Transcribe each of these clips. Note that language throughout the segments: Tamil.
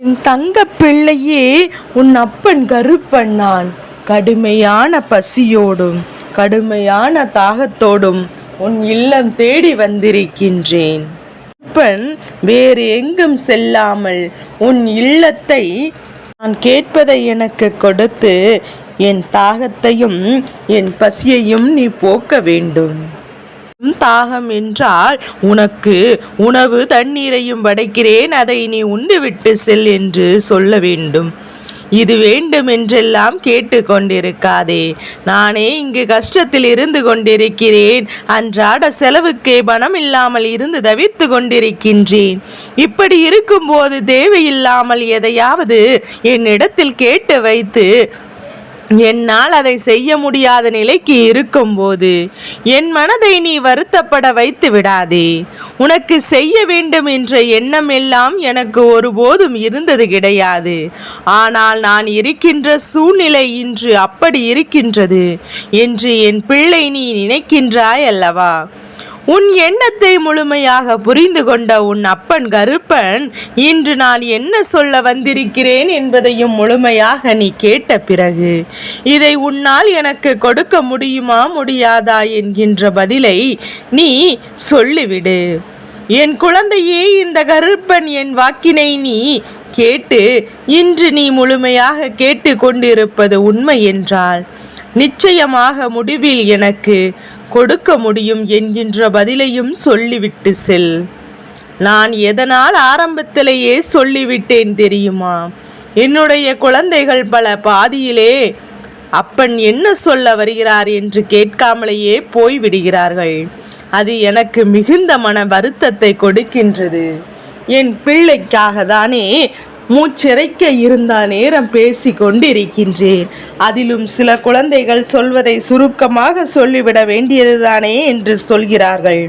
என் தங்க பிள்ளையே, உன் அப்பன் கருப்பன் நான். கடுமையான பசியோடும் கடுமையான தாகத்தோடும் உன் இல்லம் தேடி வந்திருக்கின்றேன். அப்பன் வேறு எங்கும் செல்லாமல் உன் இல்லத்தை நான் கேட்பதை எனக்கு கொடுத்து என் தாகத்தையும் என் பசியையும் நீ போக்க வேண்டும். தாகம் என்றால் உனக்கு உணவு தண்ணீரையும் படைக்கிறேன், அதை நீ உண்டுவிட்டு செல் என்று சொல்ல வேண்டும். இது வேண்டும் என்றெல்லாம் கேட்டு கொண்டிருக்காதே. நானே இங்கு கஷ்டத்தில் இருந்து கொண்டிருக்கிறேன். அன்றாட செலவுக்கே பணம் இல்லாமல் இருந்து தவித்து கொண்டிருக்கின்றேன். இப்படி இருக்கும்போது தேவையில்லாமல் எதையாவது என்னிடத்தில் கேட்டு வைத்து என்னால் அதை செய்ய முடியாத நிலைக்கு இருக்கும்போது என் மனதை நீ வருத்தப்பட வைத்து விடாதே. உனக்கு செய்ய வேண்டும் என்ற எண்ணம் எல்லாம் எனக்கு ஒருபோதும் இருந்தது கிடையாது. ஆனால் நான் இருக்கின்ற சூழ்நிலை இன்று அப்படி இருக்கின்றது என்று என் பிள்ளை நீ நினைக்கின்றாய் அல்லவா? உன் எண்ணத்தை முழுமையாக புரிந்து கொண்ட உன் அப்பன் கருப்பன் இன்று நான் என்ன சொல்ல வந்திருக்கிறேன் என்பதையும் முழுமையாக நீ கேட்ட பிறகு இதை உன்னால் எனக்கு கொடுக்க முடியுமா முடியாதா என்கின்ற பதிலை நீ சொல்லிவிடு. என் குழந்தையே, இந்த கருப்பன் என் வாக்கினை நீ கேட்டு இன்று நீ முழுமையாக கேட்டு கொண்டிருப்பது உண்மை என்றால் நிச்சயமாக முடிவில் எனக்கு கொடுக்க முடியும் என்கின்ற பதிலையும் சொல்லிவிட்டு செல். நான் எதனால் ஆரம்பத்திலேயே சொல்லிவிட்டேன் தெரியுமா? என்னுடைய குழந்தைகள் பல பாதியிலே அப்பன் என்ன சொல்ல வருகிறார் என்று கேட்காமலேயே போய்விடுகிறார்கள். அது எனக்கு மிகுந்த மன வருத்தத்தை கொடுக்கின்றது. என் பிள்ளைக்காக தானே மூச்சிறைக்க இருந்த நேரம் பேசி கொண்டிருக்கின்றேன். அதிலும் சில குழந்தைகள் சொல்வதை சுருக்கமாக சொல்லிவிட வேண்டியதுதானே என்று சொல்கிறார்கள்.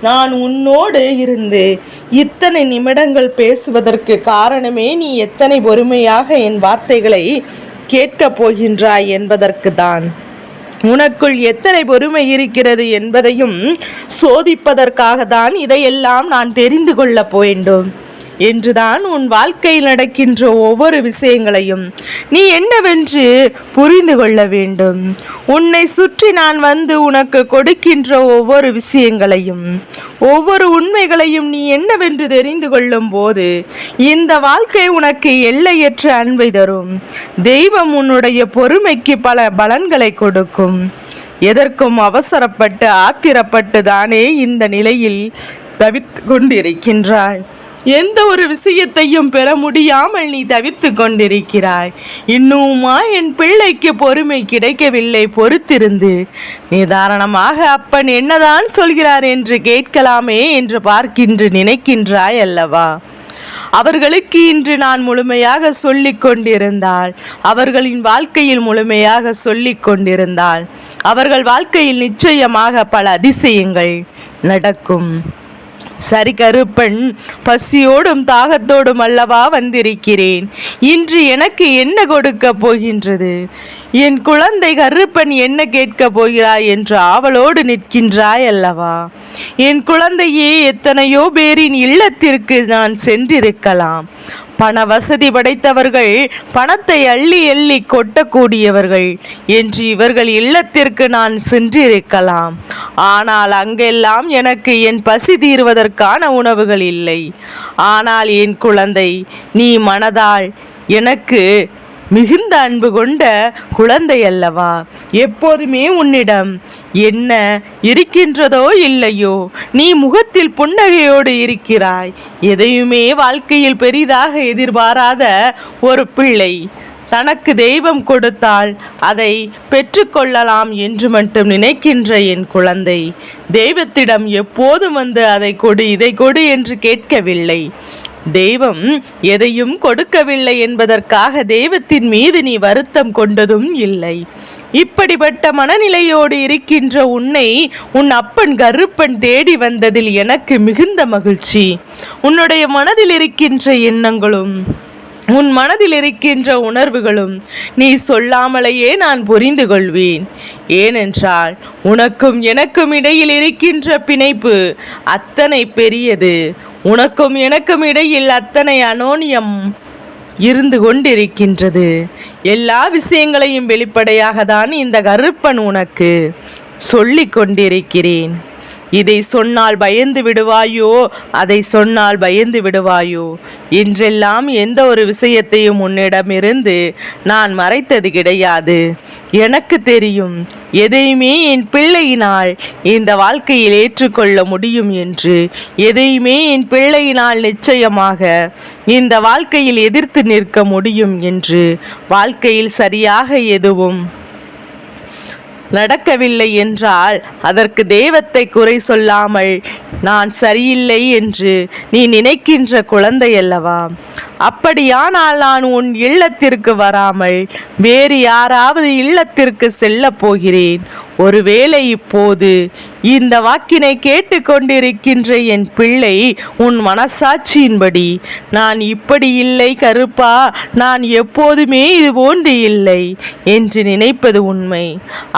நான் உன்னோடு இருந்து இத்தனை நிமிடங்கள் பேசுவதற்கு காரணமே நீ எத்தனை பொறுமையாக என் வார்த்தைகளை கேட்கப் போகின்றாய் என்பதற்கு தான். உனக்குள் எத்தனை பொறுமை இருக்கிறது என்பதையும் சோதிப்பதற்காக தான் இதையெல்லாம் நான் தெரிந்து கொள்ள வேண்டும் என்றுதான் உன் வாழ்க்கையில் நடக்கின்ற ஒவ்வொரு விஷயங்களையும் நீ என்னவென்று புரிந்து கொள்ள வேண்டும். உன்னை சுற்றி நான் வந்து உனக்கு கொடுக்கின்ற ஒவ்வொரு விஷயங்களையும் ஒவ்வொரு உண்மைகளையும் நீ என்னவென்று தெரிந்து கொள்ளும் போது இந்த வாழ்க்கை உனக்கு எல்லையற்ற அன்பை தரும். தெய்வம் உன்னுடைய பொறுமைக்கு பல பலன்களை கொடுக்கும். எதற்கும் அவசரப்பட்டு ஆத்திரப்பட்டு தானே இந்த நிலையில் தவித்து கொண்டிருக்கின்றாய். எந்த ஒரு விஷயத்தையும் பெற முடியாமல் நீ தவிர்த்து கொண்டிருக்கிறாய். இன்னுமா என் பிள்ளைக்கு பொறுமை கிடைக்கவில்லை? பொறுத்திருந்து நிதானமாக அப்பன் என்னதான் சொல்கிறார் என்று கேட்கலாமே என்று நினைக்கின்றாய் அல்லவா? அவர்களுக்கு இன்று நான் முழுமையாக சொல்லிக் கொண்டிருந்தால், அவர்களின் வாழ்க்கையில் முழுமையாக சொல்லிக் கொண்டிருந்தால், அவர்கள் வாழ்க்கையில் நிச்சயமாக பல அதிசயங்கள் நடக்கும். சரி கருப்பன், பசியோடும் தாகத்தோடும் அல்லவா வந்திருக்கிறேன். இன்று எனக்கு என்ன கொடுக்க போகின்றது? என் குழந்தை கருப்பன் என்ன கேட்க போகிறாய் என்று ஆவலோடு நிற்கின்றாய் அல்லவா? என் குழந்தையே, எத்தனையோ பேரின் இல்லத்திற்கு நான் சென்றிருக்கலாம். பண வசதி படைத்தவர்கள், பணத்தை அள்ளி அள்ளி கொட்டக்கூடியவர்கள் என்று இவர்கள் இல்லத்திற்கு நான் சென்றிருக்கலாம். ஆனால் அங்கெல்லாம் எனக்கு என் பசி தீர்வதற்கான உணவுகள் இல்லை. ஆனால் என் குழந்தை, நீ மனதால் எனக்கு மிகுந்த அன்பு கொண்ட குழந்தை அல்லவா? எப்போதுமே உன்னிடம் என்ன இருக்கின்றதோ இல்லையோ, நீ முகத்தில் புன்னகையோடு இருக்கிறாய். எதையுமே வாழ்க்கையில் பெரிதாக எதிர்பாராத ஒரு பிள்ளை. தனக்கு தெய்வம் கொடுத்தால் அதை பெற்றுக்கொள்ளலாம் என்று மட்டும் நினைக்கின்ற என் குழந்தை, தெய்வத்திடம் எப்போதும் வந்து அதை கொடு இதை கொடு என்று கேட்கவில்லை. தெய்வம் எதையும் கொடுக்கவில்லை என்பதற்காக தெய்வத்தின் மீது நீ வருத்தம் கொண்டதும் இல்லை. இப்படிப்பட்ட மனநிலையோடு இருக்கின்ற உன்னை உன் அப்பன் கருப்பன் தேடி வந்ததில் எனக்கு மிகுந்த மகிழ்ச்சி. உன்னுடைய மனதில் இருக்கின்ற எண்ணங்களும் உன் மனதில் இருக்கின்ற உணர்வுகளும் நீ சொல்லாமலேயே நான் புரிந்து கொள்வேன். ஏனென்றால் உனக்கும் எனக்கும் இடையில் இருக்கின்ற பிணைப்பு அத்தனை பெரியது. உனக்கும் எனக்கும் இடையில் அத்தனை அனோனியம் இருந்து கொண்டிருக்கின்றது. எல்லா விஷயங்களையும் வெளிப்படையாக தான் இந்த கருப்பன் உனக்கு சொல்லிக் கொண்டிருக்கிறேன். இதை சொன்னால் பயந்து விடுவாயோ, அதை சொன்னால் பயந்து விடுவாயோ என்றெல்லாம் எந்த ஒரு விஷயத்தையும் உன்னிடமிருந்து நான் மறைத்தது கிடையாது. எனக்கு தெரியும், எதையுமே என் பிள்ளையினால் இந்த வாழ்க்கையில் ஏற்றுக்கொள்ள முடியும் என்று. எதையுமே என் பிள்ளையினால் நிச்சயமாக இந்த வாழ்க்கையில் எதிர்த்து நிற்க முடியும் என்று. வாழ்க்கையில் சரியாக எதுவும் நடக்கவில்லை என்றால் அதற்கு தெய்வத்தை குறை சொல்லாமல் நான் சரியில்லை என்று நீ நினைக்கின்ற குழந்தை அல்லவா? அப்படியானால் நான் உன் இல்லத்திற்கு வராமல் வேறு யாராவது இல்லத்திற்கு செல்ல போகிறேன். ஒருவேளை இப்போது இந்த வாக்கினை கேட்டுக்கொண்டிருக்கின்ற என் பிள்ளை உன் மனசாட்சியின்படி நான் இப்படி இல்லை கருப்பா, நான் எப்போதுமே இது போன்று இல்லை என்று நினைப்பது உண்மை.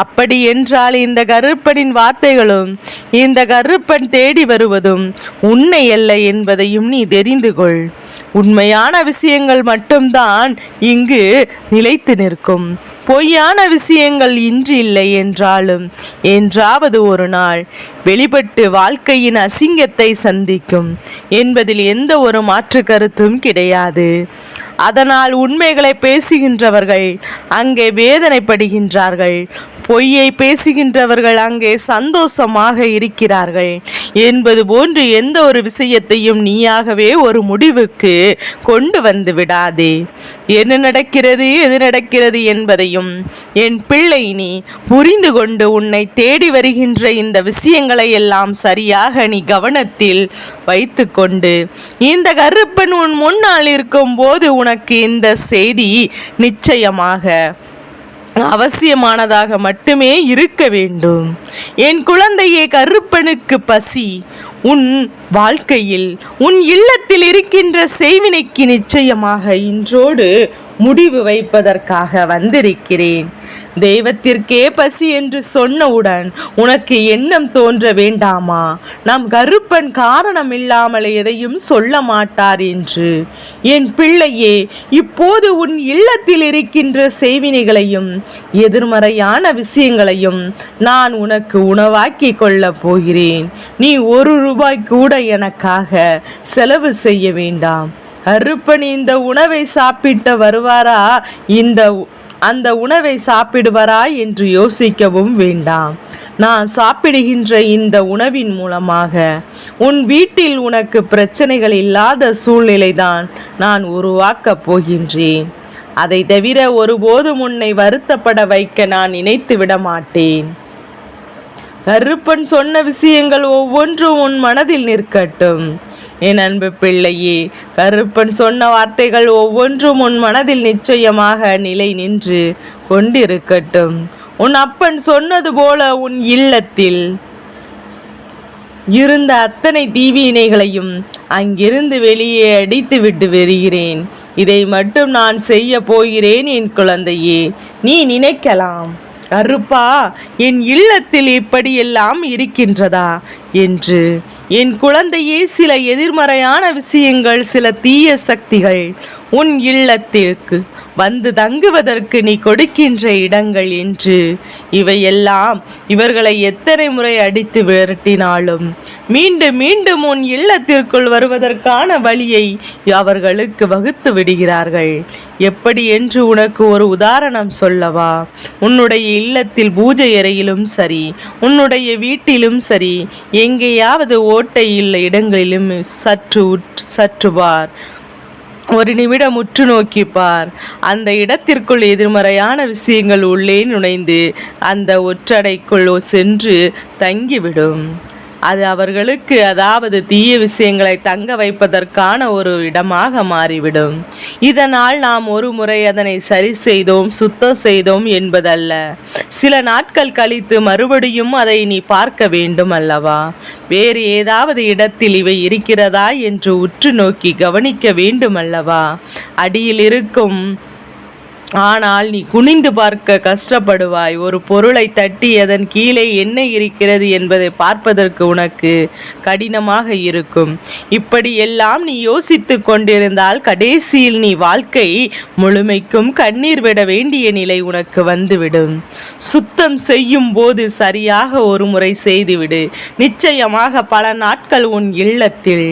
அப்படி என்றால் இந்த கருப்பனின் வார்த்தைகளும் இந்த கருப்பன் தேடி வருவதும் உண்மை அல்ல என்பதையும் நீ தெரிந்து கொள். உண்மையான விஷயங்கள் மட்டும்தான் இங்கு நிலைத்து நிற்கும். பொய்யான விஷயங்கள் இன்று இல்லை என்றாலும் என்றாவது ஒரு நாள் வெளிப்பட்டு வாழ்க்கையின் அசிங்கத்தை சந்திக்கும் என்பதில் எந்த ஒரு மாற்று கருத்தும் கிடையாது. அதனால் உண்மைகளை பேசுகின்றவர்கள் அங்கே வேதனைப்படுகின்றார்கள், பொய்யை பேசுகின்றவர்கள் அங்கே சந்தோஷமாக இருக்கிறார்கள் என்பது போன்று எந்த ஒரு விஷயத்தையும் நீயாகவே ஒரு முடிவுக்கு கொண்டு வந்து விடாதே. என்ன நடக்கிறது எது நடக்கிறது என்பதையும் என் பிள்ளை நீ புரிந்து கொண்டு உன்னை தேடி வருகின்ற இந்த விஷயங்களை எல்லாம் சரியாக நீ கவனத்தில் வைத்து கொண்டு இந்த கருப்பன் உன் முன்னால் இருக்கும் போது உனக்கு இந்த செய்தி நிச்சயமாக அவசியமானதாக மட்டுமே இருக்க வேண்டும். என் குழந்தையே, கருப்பனுக்கு பசி உன் வாழ்க்கையில் உன் இல்லத்தில் இருக்கின்ற செய்வினைக்கு நிச்சயமாக இன்றோடு முடிவு வைப்பதற்காக வந்திருக்கிறேன். தெய்வத்திற்கே பசி என்று சொன்னவுடன் உனக்கு எண்ணம் தோன்ற வேண்டாமா, நம் கருப்பன் காரணம் இல்லாமல் எதையும் சொல்ல மாட்டார் என்று? என் பிள்ளையே, இப்போது உன் இல்லத்தில் இருக்கின்ற செய்வினைகளையும் எதிர்மறையான விஷயங்களையும் நான் உனக்கு உணவாக்கி கொள்ளப் போகிறேன். நீ ஒரு ரூபாய் கூட எனக்காக செலவு செய்ய வேண்டாம். கருப்பன் இந்த உணவை சாப்பிட்டு வருவாரா, அந்த உணவை சாப்பிடுவாரா என்று யோசிக்கவும் வேண்டாம். நான் சாப்பிடுகின்ற இந்த உணவின் மூலமாக உன் வீட்டில் உனக்கு பிரச்சனைகள் இல்லாத சூழ்நிலைதான் நான் உருவாக்கப் போகின்றேன். அதை தவிர ஒருபோதும் உன்னை வருத்தப்பட வைக்க நான் நினைத்து விட மாட்டேன். கருப்பன் சொன்ன விஷயங்கள் ஒவ்வொன்றும் உன் மனதில் நிற்கட்டும். என் அன்பு பிள்ளையே, கருப்பன் சொன்ன வார்த்தைகள் ஒவ்வொன்றும் உன் மனதில் நிச்சயமாக நிலை நின்று கொண்டிருக்கட்டும். உன் அப்பன் சொன்னது போல உன் இல்லத்தில் இருந்த அத்தனை தீவினைகளையும் அங்கிருந்து வெளியே அடித்து விட்டு வருகிறேன். இதை மட்டும் நான் செய்ய போகிறேன். என் குழந்தையே, நீ நினைக்கலாம், கருப்பா என் இல்லத்தில் இப்படியெல்லாம் இருக்கின்றதா என்று. என் குழந்தையே, சில எதிர்மறையான விஷயங்கள், சில தீய சக்திகள் உன் இல்லத்திற்கு வந்து தங்குவதற்கு நீ கொடுக்கின்ற இடங்கள் என்று. இவையெல்லாம் இவர்களை எத்தனை முறை அடித்து விரட்டினாலும் மீண்டும் மீண்டும் உன் இல்லத்திற்குள் வருவதற்கான வழியை அவர்களுக்கு வகுத்து விடுகிறார்கள். எப்படி என்று உனக்கு ஒரு உதாரணம் சொல்லவா? உன்னுடைய இல்லத்தில் பூஜை அறையிலும் சரி, உன்னுடைய வீட்டிலும் சரி, எங்கேயாவது ஓட்டை உள்ள இடங்களிலும் சற்று பார். ஒரு நிமிடம் உற்று நோக்கிப்பார். அந்த இடத்திற்குள் எதிர்மறையான விஷயங்கள் உள்ளே நுழைந்து அந்த ஒற்றடைக்குள் சென்று தங்கிவிடும். அது அவர்களுக்கு, அதாவது தீய விஷயங்களை தங்க வைப்பதற்கான ஒரு இடமாக மாறிவிடும். இதனால் நாம் ஒரு முறை அதனை சரி செய்தோம், சுத்தம் செய்தோம் என்பதல்ல. சில நாட்கள் கழித்து மறுபடியும் அதை நீ பார்க்க வேண்டும் அல்லவா? வேறு ஏதாவது இடத்தில் இவை இருக்கிறதா என்று உற்று நோக்கி கவனிக்க வேண்டும் அல்லவா? அடியில் இருக்கும் ஆனால் நீ குனிந்து பார்க்க கஷ்டப்படுவாய். ஒரு பொருளை தட்டி அதன் கீழே என்ன இருக்கிறது என்பதை பார்ப்பதற்கு உனக்கு கடினமாக இருக்கும். இப்படி எல்லாம் நீ யோசித்து கொண்டிருந்தால் கடைசியில் நீ வாழ்க்கை முழுமைக்கும் கண்ணீர் விட வேண்டிய நிலை உனக்கு வந்துவிடும். சுத்தம் செய்யும் போது சரியாக ஒரு முறை செய்துவிடு. நிச்சயமாக பல நாட்கள் உன் இல்லத்தில்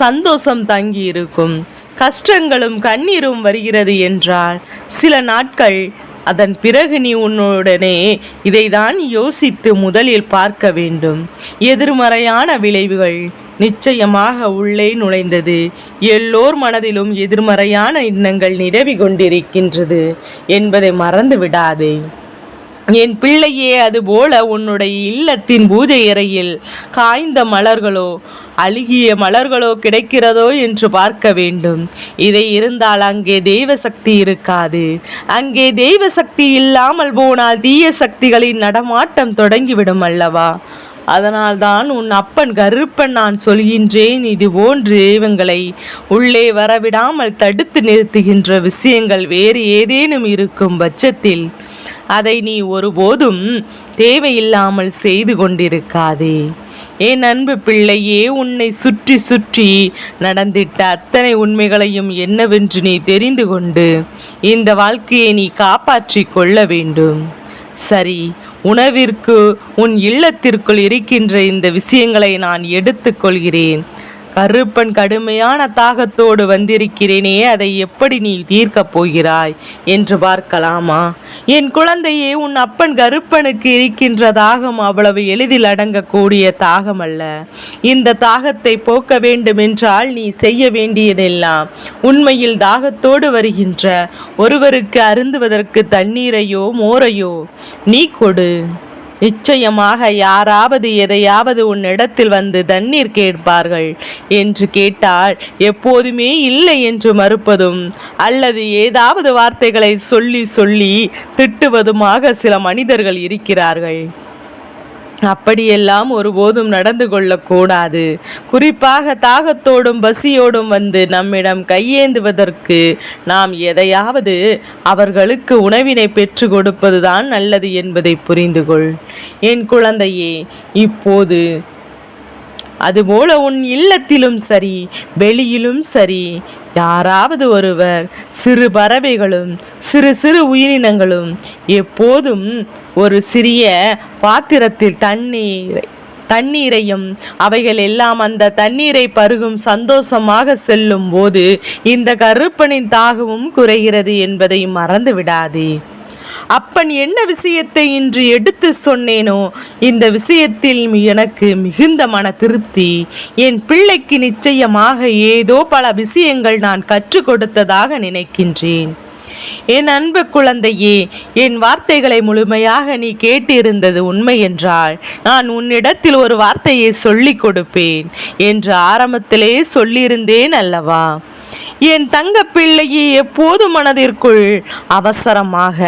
சந்தோஷம் தங்கி இருக்கும். கஷ்டங்களும் கண்ணீரும் வருகிறது என்றால் சில நாட்கள் அதன் பிறகு நீ உன்னுடனே இதைதான் யோசித்து முதலில் பார்க்க வேண்டும். எதிர்மறையான விளைவுகள் நிச்சயமாக உள்ளே நுழைந்தது. எல்லோர் மனதிலும் எதிர்மறையான எண்ணங்கள் நிரவி கொண்டிருக்கின்றது என்பதை மறந்து விடாதே. என் பிள்ளையே, அதுபோல உன்னுடைய இல்லத்தின் பூஜை அறையில் காய்ந்த மலர்களோ அழுகிய மலர்களோ கிடைக்கிறதோ என்று பார்க்க வேண்டும். இதை இருந்தால் அங்கே தெய்வ சக்தி இருக்காது. அங்கே தெய்வ சக்தி இல்லாமல் போனால் தீய சக்திகளின் நடமாட்டம் தொடங்கிவிடும் அல்லவா? அதனால்தான் உன் அப்பன் கருப்பன் நான் சொல்கின்றேன், இது போன்று இவங்களை உள்ளே வரவிடாமல் தடுத்து நிறுத்துகின்ற விஷயங்கள் வேறு ஏதேனும் இருக்கும் பட்சத்தில் அதை நீ ஒருபோதும் தேவையில்லாமல் செய்து கொண்டிருக்காதே. என் அன்பு பிள்ளையே, உன்னை சுற்றி சுற்றி நடந்திட்ட அத்தனை உண்மைகளையும் என்னவென்று நீ தெரிந்து கொண்டு இந்த வாழ்க்கையை நீ காப்பாற்றி கொள்ள வேண்டும். சரி, உணவிற்கு உன் இல்லத்திற்குள் இருக்கின்ற இந்த விஷயங்களை நான் எடுத்துக்கொள்கிறேன். கருப்பன் கடுமையான தாகத்தோடு வந்திருக்கிறேனே, அதை எப்படி நீ தீர்க்கப் போகிறாய் என்று பார்க்கலாமா? என் குழந்தையே, உன் அப்பன் கருப்பனுக்கு இருக்கின்ற தாகம் அவ்வளவு எளிதில் அடங்கக்கூடிய தாகம் அல்ல. இந்த தாகத்தை போக்க வேண்டுமென்றால் நீ செய்ய வேண்டியதெல்லாம் உண்மையில் தாகத்தோடு வருகின்ற ஒருவருக்கு அருந்துவதற்கு தண்ணீரையோ மோரையோ நீ கொடு. நிச்சயமாக யாராவது எதையாவது உன்னிடத்தில் வந்து தண்ணீர் கேட்பார்கள் என்று கேட்டால் எப்போதுமே இல்லை என்று மறுப்பதும் அல்லது ஏதாவது வார்த்தைகளை சொல்லி சொல்லி திட்டுவதுமாக சில மனிதர்கள் இருக்கிறார்கள். அப்படியெல்லாம் ஒருபோதும் நடந்து கொள்ளக்கூடாது. குறிப்பாக தாகத்தோடும் பசியோடும் வந்து நம்மிடம் கையேந்துவதற்கு நாம் எதையாவது அவர்களுக்கு உணவினை பெற்று கொடுப்பதுதான் நல்லது என்பதை புரிந்து கொள் என் குழந்தையே. இப்போது அதுபோல உன் இல்லத்திலும் சரி வெளியிலும் சரி யாராவது ஒருவர் சிறு பறவைகளும் சிறு சிறு உயிரினங்களும் எப்போதும் ஒரு சிறிய பாத்திரத்தில் தண்ணீரையும் அவைகள் எல்லாம் அந்த தண்ணீரை பருகும் சந்தோஷமாக செல்லும் போது இந்த கருப்பனின் தாகமும் குறைகிறது என்பதை மறந்து விடாதே. அப்பன் என்ன விஷயத்தை இன்று எடுத்து சொன்னேனோ இந்த விஷயத்தில் எனக்கு மிகுந்த மன திருப்தி. என் பிள்ளைக்கு நிச்சயமாக ஏதோ பல விஷயங்கள் நான் கற்றுக் கொடுத்ததாக நினைக்கின்றேன். என் அன்பு குழந்தையே, என் வார்த்தைகளை முழுமையாக நீ கேட்டிருந்தது உண்மை என்றால் நான் உன்னிடத்தில் ஒரு வார்த்தையை சொல்லிக் கொடுப்பேன் என்று ஆரம்பத்திலே சொல்லியிருந்தேன் அல்லவா? என் தங்க பிள்ளையை எப்போது மனதிற்குள் அவசரமாக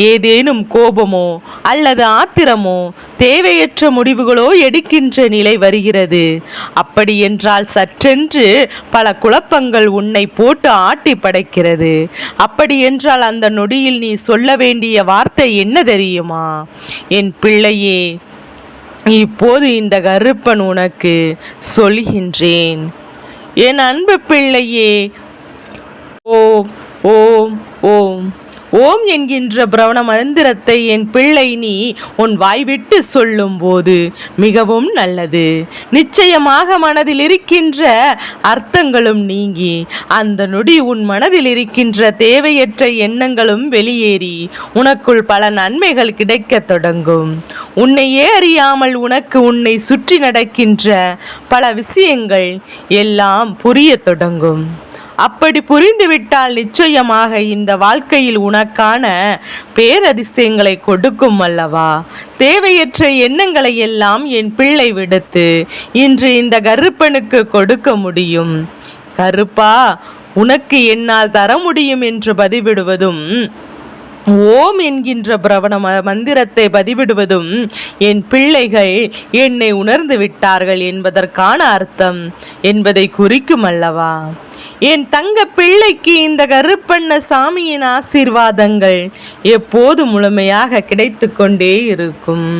ஏதேனும் கோபமோ அல்லது ஆத்திரமோ தேவையற்ற முடிவுகளோ எடுக்கின்ற நிலை வருகிறது. அப்படி என்றால் சற்றென்று பல குழப்பங்கள் உன்னை போட்டு ஆட்டி படைக்கிறது. அப்படி என்றால் அந்த நொடியில் நீ சொல்ல வேண்டிய வார்த்தை என்ன தெரியுமா? என் பிள்ளையே, இப்போது இந்த கருப்பன் உனக்கு சொல்கின்றேன். என் அன்பு பிள்ளையே, ஓம் ஓம் ஓம் ஓம் என்கின்ற பிரவண மந்திரத்தை என் பிள்ளை நீ உன் வாய்விட்டு சொல்லும் போது மிகவும் நல்லது. நிச்சயமாக மனதில் இருக்கின்ற அர்த்தங்களும் நீங்கி அந்த நொடி உன் மனதில் இருக்கின்ற தேவையற்ற எண்ணங்களும் வெளியேறி உனக்குள் பல நன்மைகள் கிடைக்க தொடங்கும். உன்னையே அறியாமல் உன்னை சுற்றி நடக்கின்ற பல விஷயங்கள் எல்லாம் புரிய தொடங்கும். அப்படி புரிந்துவிட்டால் நிச்சயமாக இந்த வாழ்க்கையில் உனக்கான பேரதிசயங்களை கொடுக்கும் அல்லவா? தேவையற்ற எண்ணங்களை எல்லாம் என் பிள்ளை விடுத்து இன்று இந்த கருப்பனுக்கு கொடுக்க முடியும். கருப்பா, உனக்கு என்னால் தர முடியும் என்று பதிவிடுவதும் ஓம் என்கின்ற பிரவண மந்திரத்தை பதிவிடுவதும் என் பிள்ளைகள் என்னை உணர்ந்து விட்டார்கள் என்பதற்கான அர்த்தம் என்பதை குறிக்கும் அல்லவா? என் தங்க பிள்ளைக்கு இந்த கருப்பண்ண சாமியின் ஆசீர்வாதங்கள் எப்போது முழுமையாக கிடைத்து கொண்டே இருக்கும்.